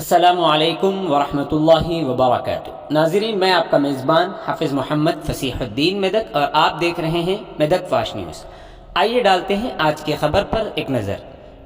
अस्सलामुअलैकुम वरहमतुल्लाहि वबरकातुहू। नाज़रीन, मैं आपका मेज़बान हाफिज़ मोहम्मद फ़सीहुद्दीन मेदक और आप देख रहे हैं मेदक फास्ट न्यूज़। आइए डालते हैं आज की खबर पर एक नज़र।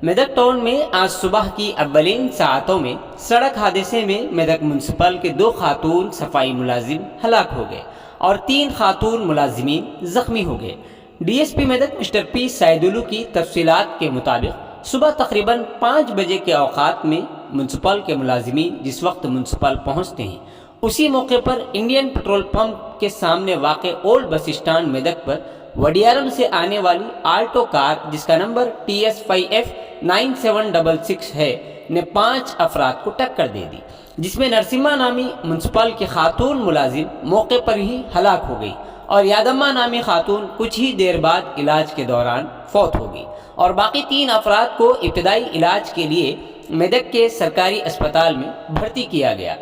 मेदक टाउन में आज सुबह की अव्वलीन साअतों में सड़क हादसे में मेदक म्युनिसिपल के 2 खातून सफाई मुलाजिम हलाक हो गए और 3 खातून मुलाजिमीन ज़ख्मी हो गए। DSP मेदक मिस्टर पी सैदुलू की तफसीलात के मुताबिक सुबह तकरीबन 5 बजे के औकात में म्युनिसिपल के मुलाजिमीन जिस वक्त म्युनिसिपल पहुंचते हैं उसी मौके पर इंडियन पेट्रोल पंप के सामने वाक़े ओल्ड बस स्टैंड मेदक पर वडियारम से आने वाली आल्टो कार जिसका नंबर TS5F 9766 है ने 5 अफराद को टक्कर दे दी, जिसमें नरसिम्मा नामी म्युनिसिपल की खातून मुलाजिम मौके पर ही हलाक हो गई और यादम्मा नामी खातून कुछ ही देर बाद इलाज के दौरान फौत हो गई और बाकी 3 अफराद को इब्तदाई इलाज के लिए मेदक के सरकारी अस्पताल में भर्ती किया गया।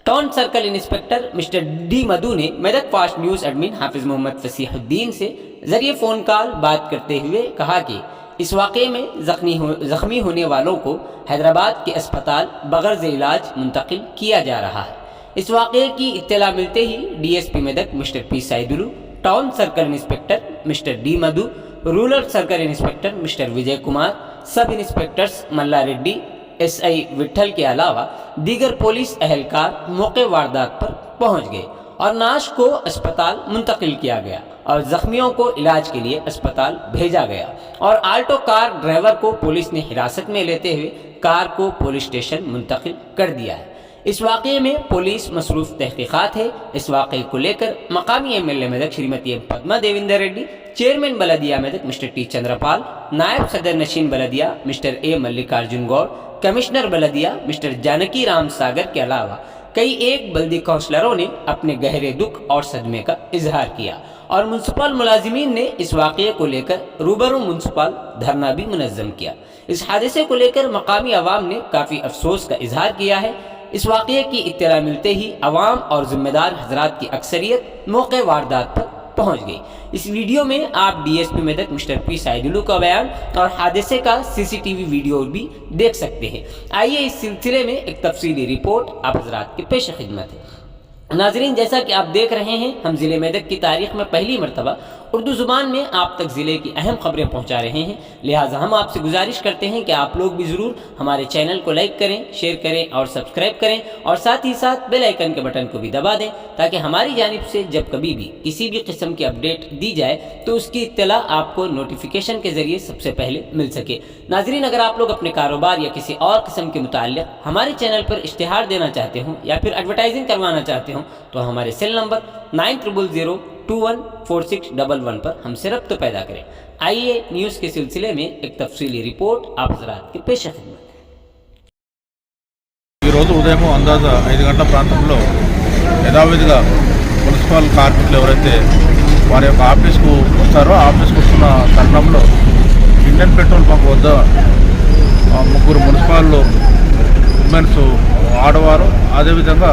Town circle inspector mister D Madhu ने मेदक फास्ट न्यूज़ एडमिन हाफिज़ मोहम्मद फ़सीहुद्दीन से ज़रिए फ़ोन कॉल बात करते हुए कहा कि इस वाक़े में ज़ख्मी होने वालों को हैदराबाद के अस्पताल बगैर इलाज मुंतकिल किया जा रहा है। इस वाक़े की इत्तला मिलते ही DSP Medak mister P Saidulu, town circle inspector mister D Madhu, rural circle inspector mister Vijay Kumar, sub inspectors Malla Reddy, SI Vitthal के अलावा दीगर पुलिस अहलकार मौके वारदात पर पहुंच गए और नाश को अस्पताल मुंतकिल किया गया और ज़ख्मियों को इलाज के लिए अस्पताल भेजा गया और आल्टो कार ड्राइवर को पुलिस ने हिरासत में लेते हुए कार को पुलिस स्टेशन मुंतकिल कर दिया है। इस वाक़े में पुलिस मसरूफ़ तहक़ीक़ात है। इस वाक़े को लेकर मकामी MLA मेदक श्रीमती पद्मा देवेंद्र रेड्डी, चेयरमैन बलदिया मेदक मिस्टर टी चंद्रपाल, नायब सदर नशीन बलदिया mister A Mallikarjun Goud, commissioner बलदिया मिस्टर जानकी राम सागर के अलावा कई एक बल्दी काउंसलरों ने अपने गहरे दुख और सदमे का इजहार किया और म्युनिसिपल मुलाजिमीन ने इस वाक़े को लेकर रूबरू म्युनिसिपल धरना भी मुनज़्ज़म किया। इस हादसे को लेकर मकामी अवाम ने काफ़ी अफसोस का इजहार किया है। इस वाक़े की इत्तला मिलते ही अवाम और ज़िम्मेदार हजरात की अक्सरियत मौके वारदात पर पहुंच गई। इस वीडियो में आप DSP मेदक मिस्टर पी सैदुलू का बयान और हादसे का CCTV वीडियो भी देख सकते हैं। आइए इस सिलसिले में एक तफसीली रिपोर्ट आप हजरात के पेश खिदमत है। नाजरीन, जैसा कि आप देख रहे हैं, हम ज़िले मेदक की तारीख़ में पहली मरतबा उर्दू ज़ुबान में आप तक ज़िले की अहम खबरें पहुंचा रहे हैं। लिहाजा हम आपसे गुजारिश करते हैं कि आप लोग भी ज़रूर हमारे चैनल को लाइक करें, शेयर करें और सब्सक्राइब करें और साथ ही साथ बेल आइकन के बटन को भी दबा दें ताकि हमारी जानिब से जब कभी भी किसी भी किस्म की अपडेट दी जाए तो उसकी इत्तला आपको नोटिफिकेशन के ज़रिए सबसे पहले मिल सके। नाजरीन, अगर आप लोग अपने कारोबार या किसी और किस्म के मुताल्लिक़ हमारे चैनल पर इश्तिहार देना चाहते हों या फिर एडवर्टाइजिंग करवाना चाहते हों तो हमारे सेल नंबर 9000214611 पर हमसे रब्त पैदा करें। आइए न्यूज़ के सिलसिले में एक तफसीली रिपोर्ट आप हज़रात के पेश खिदमत। ఉదయం అందాజ 5 గంటల ప్రాంతంలో యథావిధిగా మున్సిపల్ కార్మికులు ఎవరైతే వారి యొక్క ఆఫీస్కు వస్తారో ఆఫీస్కు వస్తున్న తరుణంలో ఇండియన్ పెట్రోల్ పంప్ వద్ద 3 మున్సిపల్ ఉమెన్స్ ఆడవారు, అదేవిధంగా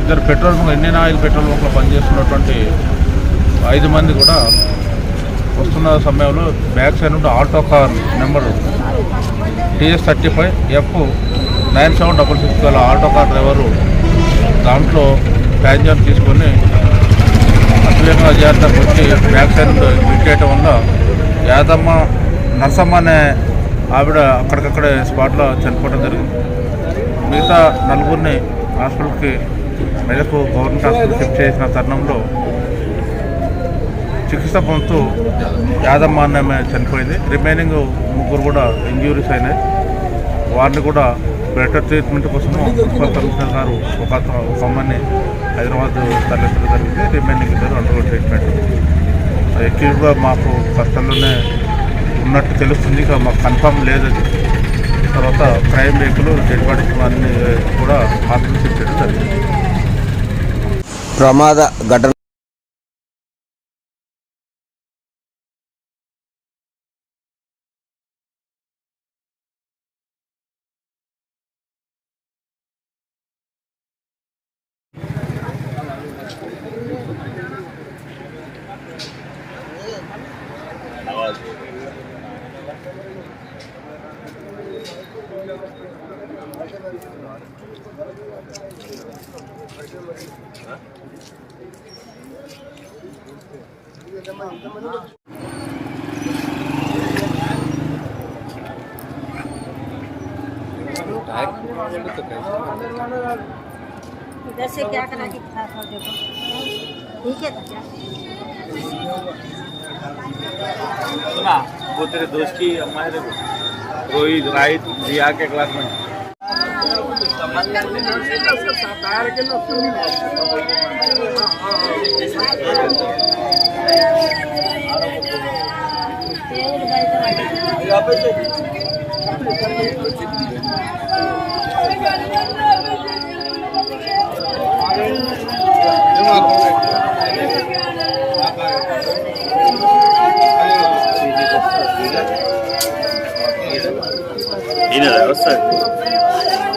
2 petrol bunk Indian Oil petrol బంక్లో పనిచేస్తున్నటువంటి 5 మంది కూడా వస్తున్న సమయంలో బ్యాక్ సైడ్ నుండి ఆల్టో కార్ నెంబర్ TS35F 9766 గల ఆల్టో కార్ డ్రైవరు దాంట్లో ప్యాసింజర్ తీసుకొని అతివేగంగా జాగ్రత్తగా వచ్చి బ్యాక్ సైడ్ నుండి హిట్ చేయడం వల్ల నర్సమ్మ అనే ఆవిడ అక్కడికక్కడే స్పాట్లో చనిపోవడం జరిగింది. మిగతా 4 హాస్పిటల్కి మెదక్ గవర్నమెంట్ హాస్పిటల్ షిఫ్ట్ చేసిన తరుణంలో చికిత్స పొందుతూ యాదమ్మ అనే చనిపోయింది. రిమైనింగ్ 3 కూడా ఇంజ్యూరీస్ అయినాయి. వారిని కూడా బెటర్ ట్రీట్మెంట్ కోసం మున్సిపల్ కమిషనర్ గారు ఒక అమ్మని హైదరాబాద్ తరలించడం జరిగింది. Remaining 2 under treatment. ఎక్కువగా మాకు కష్టంలోనే ఉన్నట్టు తెలుస్తుంది, ఇక మాకు కన్ఫర్మ్ లేదు. అది తర్వాత క్రైమ్ వెహికల్ డెడ్ బాడీస్ అన్నీ కూడా హాస్పిటల్ షిఫ్ట్ చేయడం జరిగింది. ప్రమాద ఘటన आवाज इधर से क्या करा के था देखो ठीक है क्या सुना वो तेरे दोस्त की अम्मा है देखो रोहित राहित रिया के क्लास में వస్తాయి